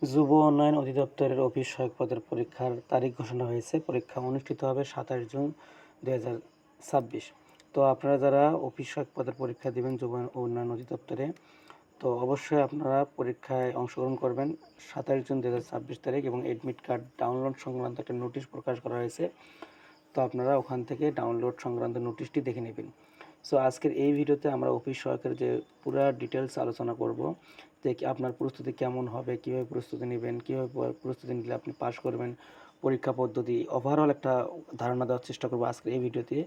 যুব উন্নয়ন অধিদপ্তরের অফিস সহায়ক পদের পরীক্ষার তারিখ ঘোষণা হয়েছে। পরীক্ষা অনুষ্ঠিত হবে 27 জুন 2026। তো আপনারা যারা অফিস সহায়ক পদের পরীক্ষা দিবেন যুব উন্নয়ন অধিদপ্তরে, তো অবশ্যই আপনারা পরীক্ষায় অংশগ্রহণ করবেন 27 জুন 2026 তারিখ, এবং অ্যাডমিট কার্ড ডাউনলোড সংক্রান্ত একটা নোটিশ প্রকাশ করা হয়েছে। তো আপনারা ওখান থেকে ডাউনলোড সংক্রান্ত নোটিশটি দেখে নেবেন। সো আজকের এই ভিডিওতে আমরা অফিস সহায়কের যে পুরো ডিটেলস আলোচনা করব, যে আপনার প্রস্তুতি কেমন হবে, কীভাবে প্রস্তুতি নেবেন, কীভাবে প্রস্তুতি নিলে আপনি পাস করবেন, পরীক্ষা পদ্ধতি ওভারঅল একটা ধারণা দেওয়ার চেষ্টা করব আজকের এই ভিডিওতে।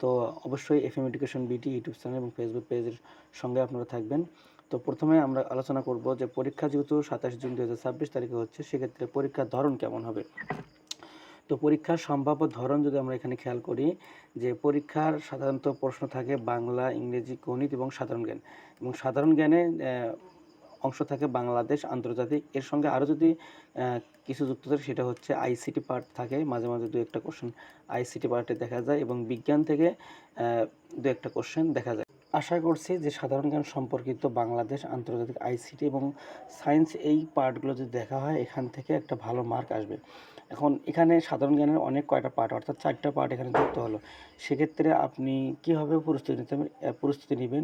তো অবশ্যই FM education BD YouTube channel এবং ফেসবুক পেজের সঙ্গে আপনারা থাকবেন। তো প্রথমে আমরা আলোচনা করব যে পরীক্ষা যেহেতু 27 জুন 2026 তারিখে হচ্ছে, সেক্ষেত্রে পরীক্ষার ধরন কেমন হবে। তো পরীক্ষার সম্ভাব্য ধরন যদি আমরা এখানে খেয়াল করি, যে পরীক্ষার সাধারণত প্রশ্ন থাকে বাংলা, ইংরেজি, গণিত এবং সাধারণ জ্ঞান। এবং সাধারণ জ্ঞানে অংশ থাকে বাংলাদেশ, আন্তর্জাতিক। এর সঙ্গে আরও যদি কিছু যুক্ত থাকে, সেটা হচ্ছে আইসিটি পার্ট থাকে, মাঝে মাঝে দু একটা কোশ্চেন আইসিটি পার্টে দেখা যায়, এবং বিজ্ঞান থেকে দু একটা কোশ্চেন দেখা যায়। আশা করছি যে সাধারণ জ্ঞান সম্পর্কিত বাংলাদেশ, আন্তর্জাতিক, আইসিটি এবং সায়েন্স, এই পার্টগুলো যদি দেখা হয়, এখান থেকে একটা ভালো মার্ক আসবে। এখন এখানে সাধারণ জ্ঞানের অনেক কয়টা পার্ট, অর্থাৎ 4টা পার্ট এখানে যুক্ত হলো। সেক্ষেত্রে আপনি কীভাবে প্রস্তুতি নেবেন,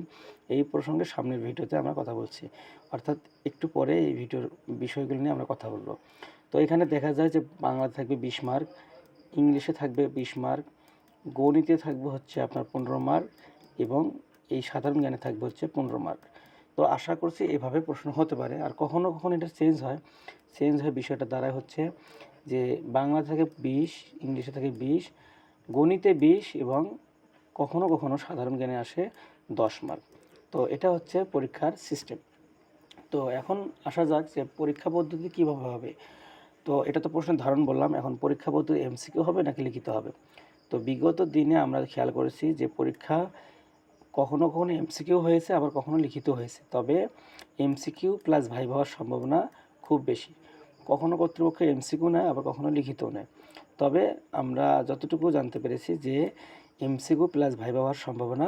এই প্রসঙ্গে সামনের ভিডিওতে আমরা কথা বলছি, অর্থাৎ একটু পরে এই ভিডিওর বিষয়গুলো নিয়ে আমরা কথা বলবো। তো এখানে দেখা যায় যে বাংলা থাকবে 20 মার্ক, ইংলিশে থাকবে 20 মার্ক, গণিতে থাকবে হচ্ছে আপনার 15 মার্ক, এবং এই সাধারণ জ্ঞানে থাকবে হচ্ছে 15 মার্ক। তো আশা করছি এভাবে প্রশ্ন হতে পারে। আর কখনো কখনো এটা চেঞ্জ হয় বিষয়টা দ্বারা হচ্ছে যে বাংলা থেকে 20, ইংলিশে থাকে 20, গণিতে 20, এবং কখনো কখনো সাধারণ জ্ঞানে আসে 10 মার্ক। তো এটা হচ্ছে পরীক্ষার সিস্টেম। তো এখন আসা যাক যে পরীক্ষা পদ্ধতি কীভাবে হবে। তো এটা তো প্রশ্নের ধারণ বললাম। এখন পরীক্ষা পদ্ধতি এমসিকিউ হবে নাকি লিখিত হবে। তো বিগত দিনে আমরা খেয়াল করেছি যে পরীক্ষা কখনো কখনো এমসিকিউ হয়েছে, আবার কখনো লিখিত হয়েছে। তবে এমসিকিউ প্লাস ভাইভা হওয়ার সম্ভাবনা খুব বেশি। কখনো কর্তৃপক্ষ এমসিকিউ নেয়, আবার কখনো লিখিতও নেয়। তবে আমরা যতটুকু জানতে পেরেছি যে এমসিকিউ প্লাস ভাইভা হওয়ার সম্ভাবনা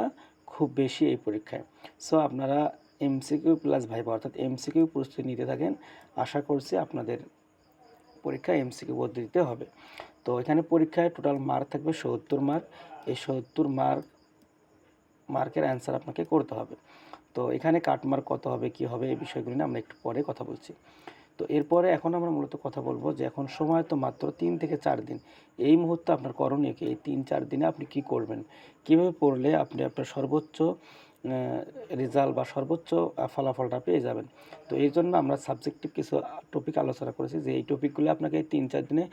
খুব বেশি এই পরীক্ষায়। সো আপনারা এমসিকিউ প্লাস ভাইভা, অর্থাৎ এমসিকিউ প্রস্তুতি নিতে থাকেন। আশা করছি আপনাদের পরীক্ষা এমসিকিউ পদ্ধতিতে হবে। তো এখানে পরীক্ষায় টোটাল মার্ক থাকবে 70 মার্ক। এই 70 মার্কের অ্যান্সার আপনাকে করতে হবে। তো এখানে কাটমার্ক কত হবে, কী হবে, এই বিষয়গুলো নিয়ে আমরা একটু পরে কথা বলছি। তো এরপরে এখন আমরা মূলত কথা বলবো যে এখন সময় তো মাত্র 3 থেকে 4 দিন। এই মুহূর্তে আপনার করণীয় কি? এই 3-4 দিনে আপনি কি করবেন? কীভাবে পড়লে আপনি আপনার সর্বোচ্চ রেজাল্ট বা সর্বোচ্চ ফলাফলটা পেয়ে যাবেন? তো এই জন্য আমরা সাবজেক্টিভ কিছু টপিক আলোচনা করেছি, যে এই টপিকগুলো আপনাকে এই 3-4 দিনে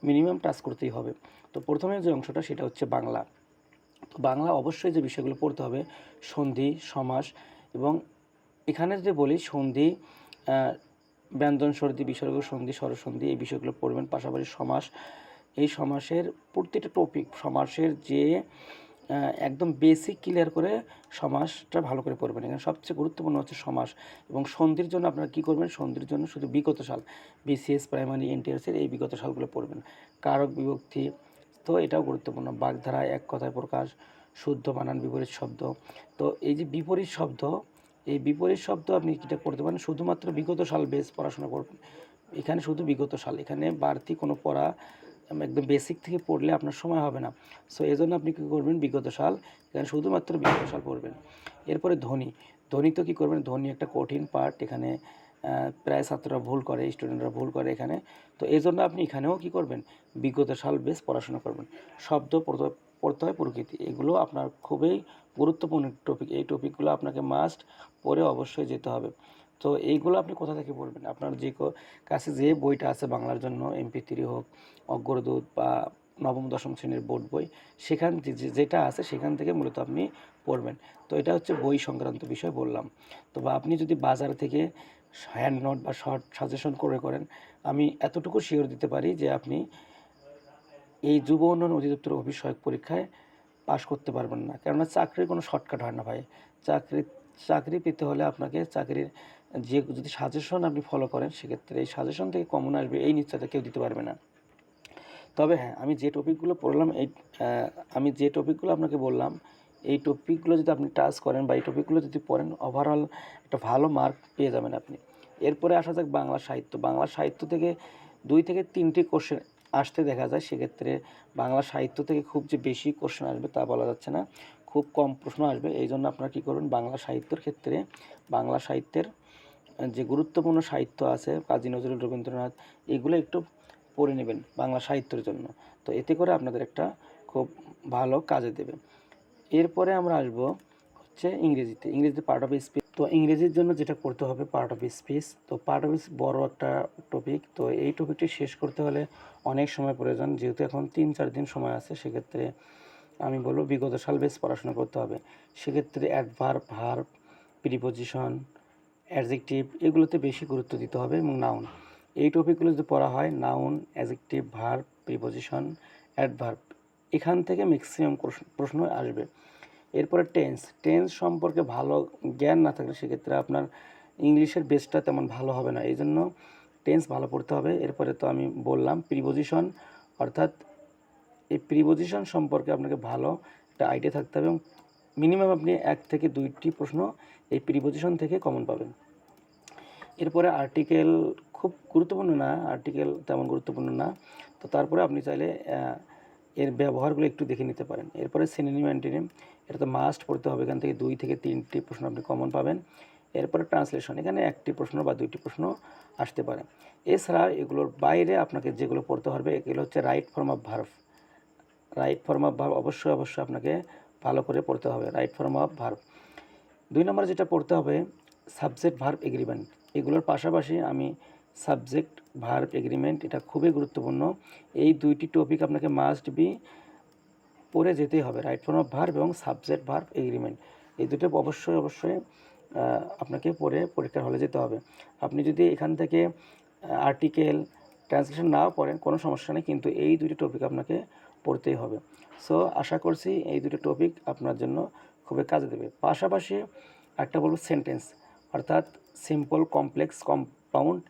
মিনিমাম টাচ করতেই হবে। তো প্রথমে যে অংশটা, সেটা হচ্ছে বাংলা। তো বাংলা অবশ্যই যে বিষয়গুলো পড়তে হবে, সন্ধি, সমাস, এবং এখানে যদি বলি সন্ধি, ব্যঞ্জন সন্ধি, বিসর্গ সন্ধি, স্বরসন্ধি, এই বিষয়গুলো পড়বেন। পাশাপাশি সমাস, এই সমাসের প্রতিটা টপিক, সমাসের যে একদম বেসিক ক্লিয়ার করে সমাসটা ভালো করে পড়বেন। এখানে সবচেয়ে গুরুত্বপূর্ণ হচ্ছে সমাস। এবং সন্ধির জন্য আপনারা কী করবেন, সন্ধির জন্য শুধু বিগত সাল, বিসিএস, প্রাইমারি, এনটিআরসির এই বিগত সালগুলো পড়বেন। কারক, বিভক্তি, তো এটাও গুরুত্বপূর্ণ। বাগধারা, এক কথায় প্রকাশ, শুদ্ধ বানান, বিপরীত শব্দ। তো এই যে বিপরীত শব্দ, এই বিপরীত শব্দ আপনি কীটা করতে পারেন, শুধুমাত্র বিগত সাল বেস পড়াশোনা করবেন। এখানে শুধু বিগত সাল, এখানে বাড়তি কোনো পড়া একদম বেসিক থেকে পড়লে আপনার সময় হবে না। সো এজন্য আপনি কী করবেন, বিগত সাল, এখানে শুধুমাত্র বিগত সাল পড়বেন। এরপরে ধ্বনি, ধ্বনি তো কী করবেন, ধ্বনি একটা কঠিন পার্ট। এখানে প্রায় ছাত্ররা ভুল করে, স্টুডেন্টরা ভুল করে এখানে। তো এই জন্য আপনি এখানেও কী করবেন, বিগত সাল বেস পড়াশোনা করবেন। শব্দ, প্রত্যয়, প্রকৃতি, এগুলো আপনার খুবই গুরুত্বপূর্ণ টপিক। এই টপিকগুলো আপনাকে মাস্ট পড়ে অবশ্যই যেতে হবে। তো এইগুলো আপনি কোথা থেকে পড়বেন, আপনার কাছে যে বইটা আছে বাংলার জন্য, MP3 হোক, অগ্রদূত, বা নবম দশম শ্রেণীর বোর্ড বই, সেখান যেটা আছে সেখান থেকে মূলত আপনি পড়বেন। তো এটা হচ্ছে বই সংক্রান্ত বিষয় বললাম। তো বা আপনি যদি বাজার থেকে হ্যান্ড নোট বা শর্ট সাজেশন করেন, আমি এতটুকু শিওর দিতে পারি যে আপনি এই যুব উন্নয়ন অধিদপ্তর অফিস সহায়ক পরীক্ষায় পাশ করতে পারবেন না। কেননা চাকরির কোনো শর্টকাট হয় না ভাই। চাকরি পেতে হলে আপনাকে চাকরির যদি সাজেশন আপনি ফলো করেন, সেক্ষেত্রে এই সাজেশন থেকে কমন আসবে এই নিশ্চয়তা কেউ দিতে পারবে না। তবে হ্যাঁ, আমি যে টপিকগুলো আপনাকে বললাম, এই টপিকগুলো যদি আপনি টাচ করেন বা এই টপিকগুলো যদি পড়েন, ওভারঅল একটা ভালো মার্ক পেয়ে যাবেন আপনি। এরপরে আসা যাক বাংলা সাহিত্য। বাংলা সাহিত্য থেকে 2 থেকে 3টি কোশ্চেন আসতে দেখা যায়। সেক্ষেত্রে বাংলা সাহিত্য থেকে খুব যে বেশি কোশ্চেন আসবে তা বলা যাচ্ছে না, খুব কম প্রশ্ন আসবে। এই জন্য আপনারা কী করবেন, বাংলা সাহিত্যের ক্ষেত্রে বাংলা সাহিত্যের যে গুরুত্বপূর্ণ সাহিত্য আছে কাজী নজরুল, রবীন্দ্রনাথ, এগুলো একটু পড়ে নেবেন বাংলা সাহিত্যের জন্য। তো এতে করে আপনাদের একটা খুব ভালো কাজে দেবে। এরপরে আমরা আসবো হচ্ছে ইংরেজিতে। ইংরেজিতে পার্ট অফ স্পিচ। তো ইংরেজির জন্য যেটা করতে হবে পার্ট অফ স্পিচ। তো পার্ট অফ স্পিচ বড় একটা টপিক। তো এই টপিকটি শেষ করতে হলে অনেক সময় প্রয়োজন, যেহেতু এখন 3-4 দিন সময় আছে। সেক্ষেত্রে আমি বলবো বিগত সাল বেস পড়াশোনা করতে হবে। সেক্ষেত্রে অ্যাডভার্ব, ভার্ব, প্রিপোজিশন, অ্যাডজেক্টিভ এগুলোতে বেশি গুরুত্ব দিতে হবে এবং নাউন। এই টপিকগুলো যদি পড়া হয়, noun, adjective, verb, preposition, adverb, এখান থেকে ম্যাক্সিমাম প্রশ্ন আসবে। এরপরে টেন্স সম্পর্কে ভালো জ্ঞান না থাকলে সেক্ষেত্রে আপনার ইংলিশের বেসটা তেমন ভালো হবে না। এই জন্য টেন্স ভালো পড়তে হবে। এরপরে তো আমি বললাম প্রিপোজিশন, অর্থাৎ এই প্রিপোজিশন সম্পর্কে আপনাকে ভালো একটা আইডিয়া থাকতে হবে এবং মিনিমাম আপনি 1 থেকে 2টি প্রশ্ন এই প্রিপোজিশন থেকে কমন পাবেন। এরপরে আর্টিকেল খুব গুরুত্বপূর্ণ না, আর্টিকেল তেমন গুরুত্বপূর্ণ না, তো তারপরে আপনি চাইলে এর ব্যবহারগুলো একটু দেখে নিতে পারেন। এরপরে সিনোনিম, অ্যান্টোনিম, এটা তো মাস্ট পড়তে হবে। এখান থেকে 2 থেকে 3টি প্রশ্ন আপনি কমন পাবেন। এরপরে ট্রান্সলেশন, এখানে 1টি প্রশ্ন বা 2টি প্রশ্ন আসতে পারে। এছাড়া এগুলোর বাইরে আপনাকে যেগুলো পড়তে হবে এগুলো হচ্ছে right form of verb. Right form of verb অবশ্যই আপনাকে ভালো করে পড়তে হবে, রাইট ফর্ম অফ ভার্ব। 2 নম্বরে যেটা পড়তে হবে সাবজেক্ট ভার্ব এগ্রিমেন্ট। এগুলোর পাশাপাশি আমি সাবজেক্ট ভার্ব এগ্রিমেন্ট, এটা খুবই গুরুত্বপূর্ণ। এই 2টি টপিক আপনাকে মাস্ট বি পড়ে যেতেই হবে, রাইট ফর্ম অফ ভার্ব এবং সাবজেক্ট ভার্ব এগ্রিমেন্ট। এই দুটো অবশ্যই আপনাকে পড়ে পরীক্ষার হলে যেতে হবে। আপনি যদি এখান থেকে আর্টিকেল, ট্রান্সলেশন নাও পড়েন কোনো সমস্যা নেই, কিন্তু এই 2টি টপিক আপনাকে পড়তেই হবে। সো আশা করছি এই 2টি টপিক আপনার জন্য খুবই কাজে দেবে। পাশাপাশি একটা বলবো সেন্টেন্স, অর্থাৎ সিম্পল, কমপ্লেক্স, কম্পাউন্ড,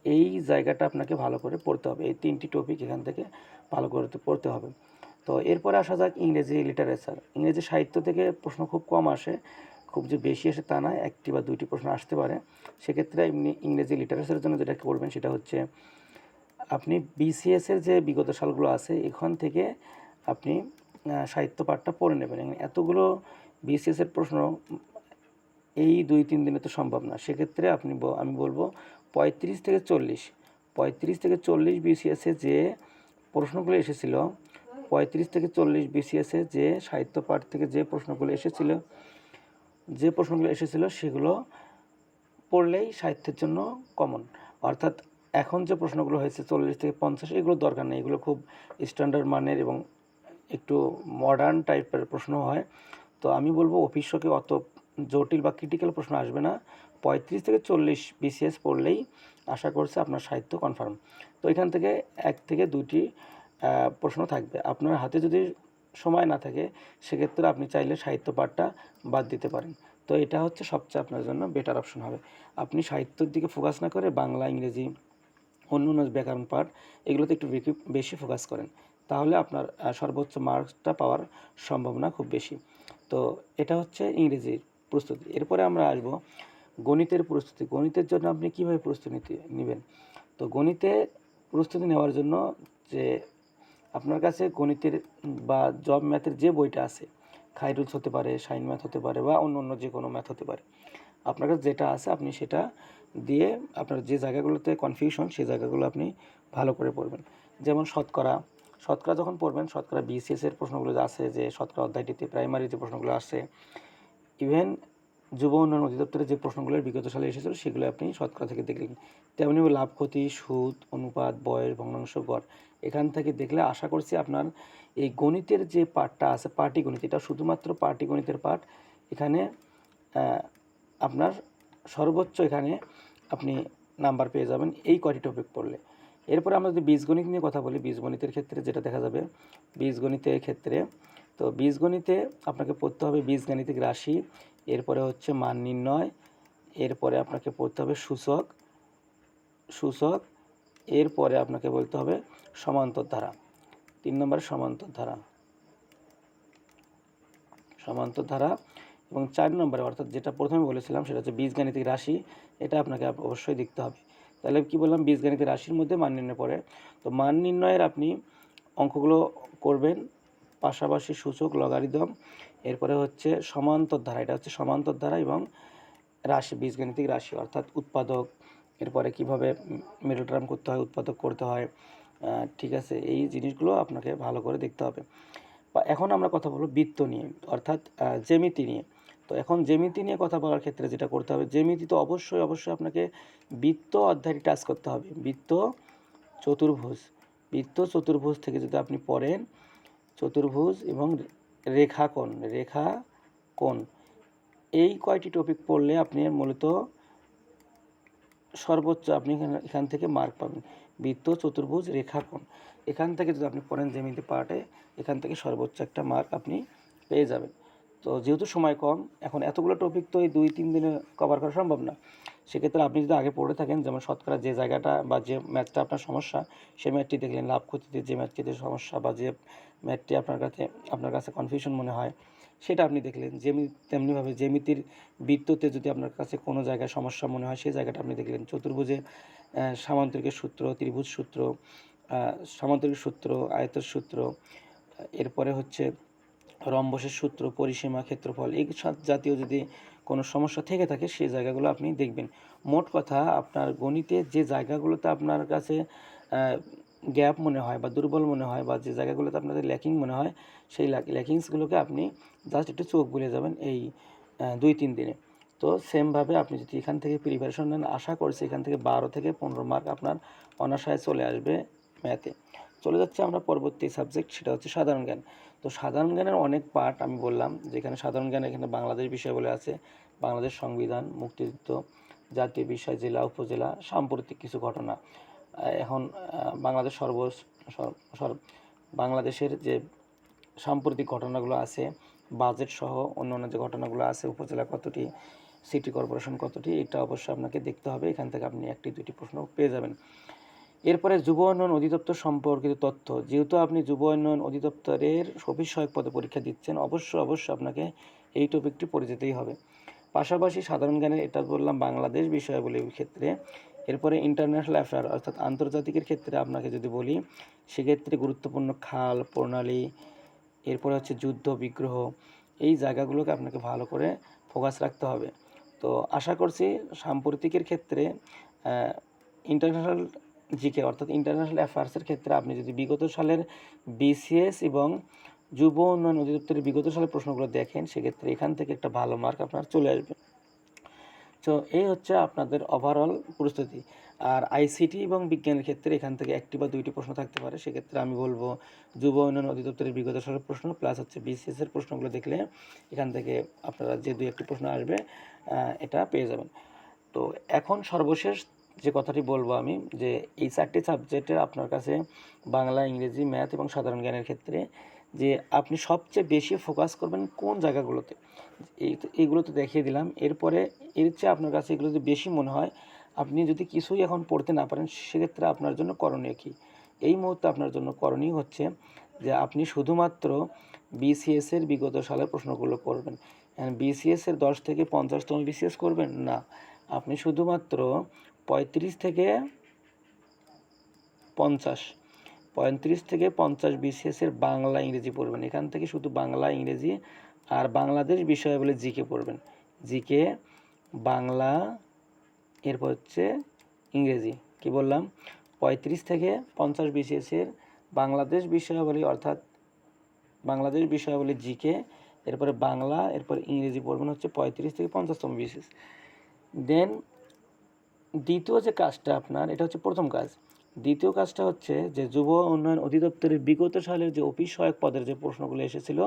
এই জায়গাটা আপনাকে ভালো করে পড়তে হবে। এই 3টি টপিক এখান থেকে ভালো করে পড়তে হবে। তো এরপরে আসা যাক ইংরেজি লিটারেচার। ইংরেজি সাহিত্য থেকে প্রশ্ন খুব কম আসে, খুব যে বেশি আসে তা নয়, 1টি বা 2টি প্রশ্ন আসতে পারে। সেক্ষেত্রে এমনি ইংরেজি লিটারেচারের জন্য যেটা করবেন সেটা হচ্ছে আপনি বিসিএসের যে বিগত সালগুলো আছে এখান থেকে আপনি সাহিত্য পাঠটা পড়ে নেবেন। এতগুলো বিসিএসের প্রশ্ন এই 2-3 দিনে তো সম্ভব না। সেক্ষেত্রে আমি বলবো 35 থেকে 40 বিসিএসে যে প্রশ্নগুলো এসেছিল, 35 থেকে 40 বিসিএসে যে সাহিত্য পাঠ থেকে যে প্রশ্নগুলো এসেছিল সেগুলো পড়লেই সাহিত্যের জন্য কমন। অর্থাৎ এখন যে প্রশ্নগুলো হয়েছে 40 থেকে 50, এগুলো দরকার নেই। এগুলো খুব স্ট্যান্ডার্ড মানের এবং একটু মডার্ন টাইপের প্রশ্ন হয়। তো আমি বলবো অফিসকে অত জটিল বা ক্রিটিক্যাল প্রশ্ন আসবে না। 35 থেকে 40 বিসিএস পড়লেই আশা করছি আপনার সাহিত্য কনফার্ম। তো এখান থেকে 1 থেকে 2টি প্রশ্ন থাকবে। আপনার হাতে যদি সময় না থাকে সেক্ষেত্রে আপনি চাইলে সাহিত্য পাঠটা বাদ দিতে পারেন। তো এটা হচ্ছে সবচেয়ে আপনার জন্য বেটার অপশন হবে। আপনি সাহিত্যের দিকে ফোকাস না করে বাংলা, ইংরেজি, অন্য ব্যাকরণ পাঠ এগুলোতে একটু বেশি ফোকাস করেন, তাহলে আপনার সর্বোচ্চ মার্কসটা পাওয়ার সম্ভাবনা খুব বেশি। তো এটা হচ্ছে ইংরেজির প্রস্তুতি। এরপরে আমরা আসব গণিতের প্রস্তুতি। গণিতের জন্য আপনি কীভাবে প্রস্তুতি নেবেন? তো গণিতে প্রস্তুতি নেওয়ার জন্য যে আপনার কাছে গণিতের বা জব ম্যাথের যে বইটা আছে, খাইরুলস হতে পারে, সাইন ম্যাথ হতে পারে বা অন্য যে কোনো ম্যাথ হতে পারে, আপনার কাছে যেটা আছে আপনি সেটা দিয়ে আপনার যে জায়গাগুলোতে কনফিউশন সেই জায়গাগুলো আপনি ভালো করে পড়বেন। যেমন শতকরা যখন পড়বেন, শতকরা বিসিএসের প্রশ্নগুলো আছে, যে শতকরা অধ্যায়টিতে প্রাইমারি যে প্রশ্নগুলো আসে, ইভেন যুব উন্নয়ন অধিদপ্তরের যে প্রশ্নগুলো বিগত সালে এসেছিল সেগুলো আপনি শতকরা থেকে দেখলেন। তেমনি লাভ, ক্ষতি, সুদ, অনুপাত, বয়স, ভগ্নাংশ, গড়, এখান থেকে দেখলে আশা করছি আপনার এই গণিতের যে পাঠটা আছে, পাটিগণিত, এটা শুধুমাত্র পাটিগণিতের পাঠ। এখানে আপনার সর্বোচ্চ এখানে আপনি নাম্বার পেয়ে যাবেন এই কয়টি টপিক পড়লে। এরপরে আমরা যদি বীজগণিত নিয়ে কথা বলি, বীজগণিতের ক্ষেত্রে যেটা দেখা যাবে, বীজগণিতের ক্ষেত্রে তো বীজগণিতে আপনাকে পড়তে হবে বীজগাণিতিক রাশি, এরপরে হচ্ছে মান নির্ণয়, এরপরে আপনাকে পড়তে হবে সূচক, এরপরে আপনাকে বলতে হবে সমান্তর ধারা। 3 নম্বরে সমান্তর ধারা এবং 4 নম্বরে অর্থাৎ যেটা প্রথমে বলেছিলাম সেটা হচ্ছে বীজগাণিতিক রাশি, এটা আপনাকে অবশ্যই দেখতে হবে। তাহলে কি বললাম, বীজগাণিতিক রাশির মধ্যে মান নির্ণয় পড়ে। তো মান নির্ণয়ের আপনি অঙ্কগুলো করবেন, পাশাপাশি সূচক, লগারিদম, এরপরে হচ্ছে সমান্তর ধারা, এটা হচ্ছে সমান্তর ধারা এবং রাশি, বীজগাণিতিক রাশি অর্থাৎ উৎপাদক, এরপরে কীভাবে মিডল টার্ম করতে হয়, উৎপাদক করতে হয়, ঠিক আছে, এই জিনিসগুলো আপনাকে ভালো করে দেখতে হবে। এখন আমরা কথা বলবো বৃত্ত নিয়ে, অর্থাৎ জ্যামিতি নিয়ে। তো এখন জ্যামিতি নিয়ে কথা বলার ক্ষেত্রে যেটা করতে হবে, জ্যামিতি তো অবশ্যই আপনাকে বৃত্ত অধ্যায়টি টাচ করতে হবে। বৃত্ত, চতুর্ভুজ, বৃত্ত চতুর্ভুজ থেকে যদি আপনি পড়েন, চতুর্ভুজ এবং রেখাকোণ, এই কয়টি টপিক পড়লে আপনি মূলত সর্বোচ্চ আপনি এখান থেকে মার্ক পাবেন। বৃত্ত, চতুর্ভুজ, রেখাকোণ, এখান থেকে যদি আপনি পড়েন জ্যামিতি পার্টে, এখান থেকে সর্বোচ্চ একটা মার্ক আপনি পেয়ে যাবেন। তো যেহেতু সময় কম, এখন এতগুলো টপিক তো এই 2-3 দিনে কভার করা সম্ভব না। সেক্ষেত্রে আপনি যদি আগে পড়ে থাকেন, যেমন শতকরা যে জায়গাটা বা যে ম্যাথটা আপনার সমস্যা, সেই ম্যাথটি দেখলেন, লাভ ক্ষতিতে যে ম্যাথটিতে সমস্যা বা যে ম্যাথটি আপনার কাছে কনফিউশন মনে হয়, সেটা আপনি দেখলেন। তেমনিভাবে জ্যামিতির বৃত্ততে যদি আপনার কাছে কোনো জায়গায় সমস্যা মনে হয়, সেই জায়গাটা আপনি দেখলেন। চতুর্ভুজে সামান্তরিকের সূত্র, ত্রিভুজ সূত্র, সামান্তরিক সূত্র, আয়তের সূত্র, এরপরে হচ্ছে রম্বসের সূত্র, পরিসীমা, ক্ষেত্রফল, এই জাতীয় যদি কোনো সমস্যা থেকে থাকে, সেই জায়গাগুলো আপনি দেখবেন। মোট কথা, আপনার গণিতে যে জায়গাগুলোতে আপনার কাছে গ্যাপ মনে হয় বা দুর্বল মনে হয় বা যে জায়গাগুলোতে আপনাদের ল্যাকিং মনে হয়, সেই ল্যাকিংসগুলোকে আপনি জাস্ট একটু চোখ বুলিয়ে যাবেন এই 2-3 দিনে। তো সেমভাবে আপনি যদি এখান থেকে প্রিপারেশন নেন, আশা করছি এখান থেকে 12 থেকে 15 মার্ক আপনার অনায়াসে চলে আসবে ম্যাথে। চলে যাচ্ছে আমরা পরবর্তী সাবজেক্ট, সেটা হচ্ছে সাধারণ জ্ঞান। তো সাধারণ জ্ঞানের অনেক পার্ট আমি বললাম, যেখানে সাধারণ জ্ঞান, এখানে বাংলাদেশ বিষয় বলে আছে, বাংলাদেশ সংবিধান, মুক্তিযুদ্ধ, জাতীয় বিষয়, জেলা উপজেলা, সাম্প্রতিক কিছু ঘটনা। এখন বাংলাদেশ বাংলাদেশের যে সাম্প্রতিক ঘটনাগুলো আছে, বাজেট সহ অন্যান্য যে ঘটনাগুলো আছে, উপজেলা কতটি, সিটি কর্পোরেশন কতটি, এটা অবশ্যই আপনাকে দেখতে হবে। এখান থেকে আপনি 1-2টি প্রশ্ন পেয়ে যাবেন। এরপরে যুব উন্নয়ন অধিদপ্তর সম্পর্কিত তথ্য, যেহেতু আপনি যুব উন্নয়ন অধিদপ্তরের অফিস সহায়ক পদে পরীক্ষা দিচ্ছেন, অবশ্যই আপনাকে এই টপিকটি পড়ে যেতেই হবে। পাশাপাশি সাধারণ জ্ঞানের, এটা বললাম বাংলাদেশ বিষয়াবলীর ক্ষেত্রে। এরপরে ইন্টারন্যাশনাল অ্যাফেয়ার অর্থাৎ আন্তর্জাতিকের ক্ষেত্রে আপনাকে যদি বলি, সেক্ষেত্রে গুরুত্বপূর্ণ খাল, প্রণালী, এরপরে হচ্ছে যুদ্ধ বিগ্রহ, এই জায়গাগুলোকে আপনাকে ভালো করে ফোকাস রাখতে হবে। তো আশা করছি সাম্প্রতিকের ক্ষেত্রে ইন্টারন্যাশনাল জিকে অর্থাৎ ইন্টারন্যাশনাল অ্যাফেয়ার্সের ক্ষেত্রে আপনি যদি বিগত সালের বিসিএস এবং যুব উন্নয়ন অধিদপ্তরের বিগত সালের প্রশ্নগুলো দেখেন, সেক্ষেত্রে এখান থেকে একটা ভালো মার্ক আপনার চলে আসবে। তো এই হচ্ছে আপনাদের ওভারঅল প্রস্তুতি। আর আইসিটি এবং বিজ্ঞানের ক্ষেত্রে এখান থেকে 1টি বা 2টি প্রশ্ন থাকতে পারে। সেক্ষেত্রে আমি বলবো যুব উন্নয়ন অধিদপ্তরের বিগত সালের প্রশ্ন প্লাস হচ্ছে বিসিএসের প্রশ্নগুলো দেখলে এখান থেকে আপনারা যে 2-1টি প্রশ্ন আসবে এটা পেয়ে যাবেন। তো এখন সর্বশেষ যে কথাটি বলবো আমি, যে এই 4টি সাবজেক্টের আপনার কাছে বাংলা, ইংরেজি, ম্যাথ এবং সাধারণ জ্ঞানের ক্ষেত্রে যে আপনি সবচেয়ে বেশি ফোকাস করবেন কোন জায়গাগুলোতে, এইগুলো তো দেখিয়ে দিলাম। এরপরে এর চেয়ে আপনার কাছে এগুলো যদি বেশি মনে হয়, আপনি যদি কিছুই এখন পড়তে না পারেন, সেক্ষেত্রে আপনার জন্য করণীয় কী? এই মুহূর্তে আপনার জন্য করণীয় হচ্ছে যে আপনি শুধুমাত্র বিসিএসের বিগত সালের প্রশ্নগুলো করবেন। বিসিএসের 10 থেকে 50তম বিসিএস করবেন না, আপনি শুধুমাত্র 35 থেকে 50 বিসিএসের বাংলা, ইংরেজি পড়বেন। এখান থেকে শুধু বাংলা, ইংরেজি আর বাংলাদেশ বিষয় বলে জিকে পড়বেন। জিকে, বাংলা, এরপর হচ্ছে ইংরেজি। কি বললাম? 35 থেকে 50 বিসিএসের বাংলাদেশ বিষয়াবলী অর্থাৎ বাংলাদেশ বিষয়াবলী জিকে, এরপরে বাংলা, এরপর ইংরেজি পড়বেন হচ্ছে 35 থেকে 50তম বিসিএস। দেন দ্বিতীয় যে কাজটা আপনার, এটা হচ্ছে প্রথম কাজ। দ্বিতীয় কাজটা হচ্ছে যে যুব উন্নয়ন অধিদপ্তরের বিগত সালের যে অফিস সহায়ক পদের যে প্রশ্নগুলো এসেছিল,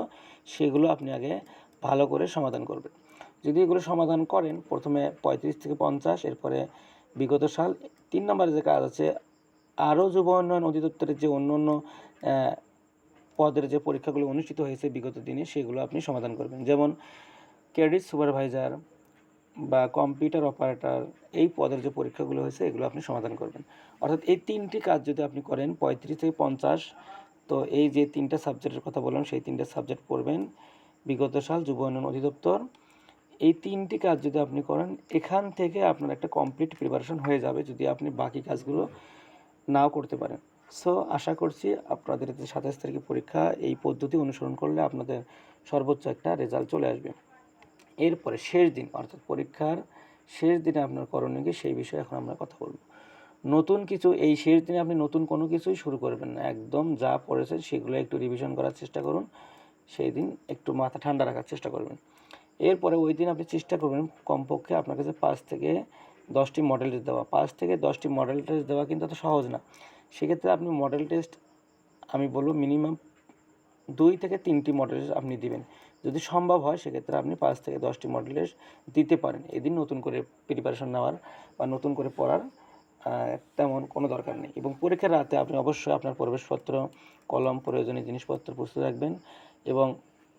সেগুলো আপনি আগে ভালো করে সমাধান করবেন। যদি এগুলো সমাধান করেন, প্রথমে 35 থেকে 50, এরপরে বিগত সাল, 3 নম্বরে যে কাজ আছে, আরও যুব উন্নয়ন অধিদপ্তরের যে অন্য অন্য পদের যে পরীক্ষাগুলো অনুষ্ঠিত হয়েছে বিগত দিনে, সেগুলো আপনি সমাধান করবেন। যেমন ক্রেডিট সুপারভাইজার বা কম্পিউটার অপারেটর, এই পদের যে পরীক্ষাগুলো হয়েছে, এগুলো আপনি সমাধান করবেন। অর্থাৎ এই 3টি কাজ যদি আপনি করেন 35 থেকে 50, তো এই যে 3টা সাবজেক্টের কথা বললাম, সেই 3টা সাবজেক্ট পড়বেন। বিগত সাল যুব উন্নয়ন অধিদপ্তর, এই 3টি কাজ যদি আপনি করেন, এখান থেকে আপনার একটা কমপ্লিট প্রিপারেশন হয়ে যাবে যদি আপনি বাকি কাজগুলো নাও করতে পারেন। সো আশা করছি আপনাদের যে 27 তারিখে পরীক্ষা, এই পদ্ধতি অনুসরণ করলে আপনাদের সর্বোচ্চ একটা রেজাল্ট চলে আসবে। এরপরে শেষ দিন অর্থাৎ পরীক্ষার শেষ দিনে আপনার করণীয় কি, সেই বিষয়ে এখন আমরা কথা বলব। নতুন কিছু এই শেষ দিনে আপনি নতুন কোনো কিছুই শুরু করবেন না। একদম যা পড়েছে সেগুলো একটু রিভিশন করার চেষ্টা করুন। সেই দিন একটু মাথা ঠান্ডা রাখার চেষ্টা করবেন। এরপরে ওই দিন আপনি চেষ্টা করবেন কমপক্ষে আপনার কাছে 5 থেকে 10টি মডেল টেস্ট দেওয়া। 5 থেকে 10টি মডেল টেস্ট দেওয়া কিন্তু এত সহজ না। সেক্ষেত্রে আপনি মডেল টেস্ট, আমি বলব মিনিমাম 2 থেকে 3টি মডেল টেস্ট আপনি দিবেন। যদি সম্ভব হয় সেক্ষেত্রে আপনি 5 থেকে 10টি মডেল টেস্ট দিতে পারেন। এদিন নতুন করে প্রিপারেশন নেওয়ার বা নতুন করে পড়ার তেমন কোনো দরকার নেই। এবং পরীক্ষার রাতে আপনি অবশ্যই আপনার প্রবেশপত্র, কলম, প্রয়োজনীয় জিনিসপত্র প্রস্তুত রাখবেন। এবং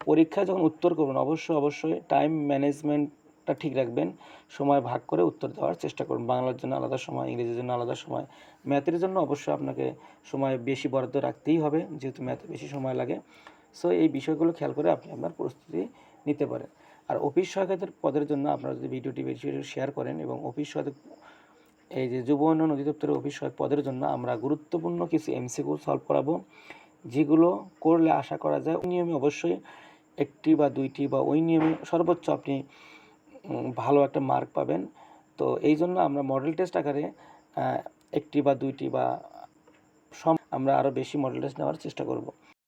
পরীক্ষায় যখন উত্তর করবেন অবশ্যই টাইম ম্যানেজমেন্টটা ঠিক রাখবেন। সময় ভাগ করে উত্তর দেওয়ার চেষ্টা করুন। বাংলার জন্য আলাদা সময়, ইংরেজির জন্য আলাদা সময়, ম্যাথের জন্য অবশ্যই আপনাকে সময় বেশি বরাদ্দ রাখতেই হবে, যেহেতু ম্যাথে বেশি সময় লাগে। সো এই বিষয়গুলো খেয়াল করে আপনি আপনার প্রস্তুতি নিতে পারেন। আর অফিস সহায়কের পদের জন্য আপনারা যদি ভিডিওটি বেশি শেয়ার করেন, এবং অফিস সহায়ক, এই যে যুব উন্নয়ন অধিদপ্তরের অফিস সহায়ক পদের জন্য আমরা গুরুত্বপূর্ণ কিছু এমসিকিউ সলভ করাবো, যেগুলো করলে আশা করা যায় ওই নিয়মে অবশ্যই 1টি বা 2টি বা ওই নিয়মে সর্বোচ্চ আপনি ভালো একটা মার্ক পাবেন। তো এই জন্য আমরা মডেল টেস্ট আকারে 1টি বা 2টি বা আমরা আরও বেশি মডেল টেস্ট নেওয়ার চেষ্টা করব।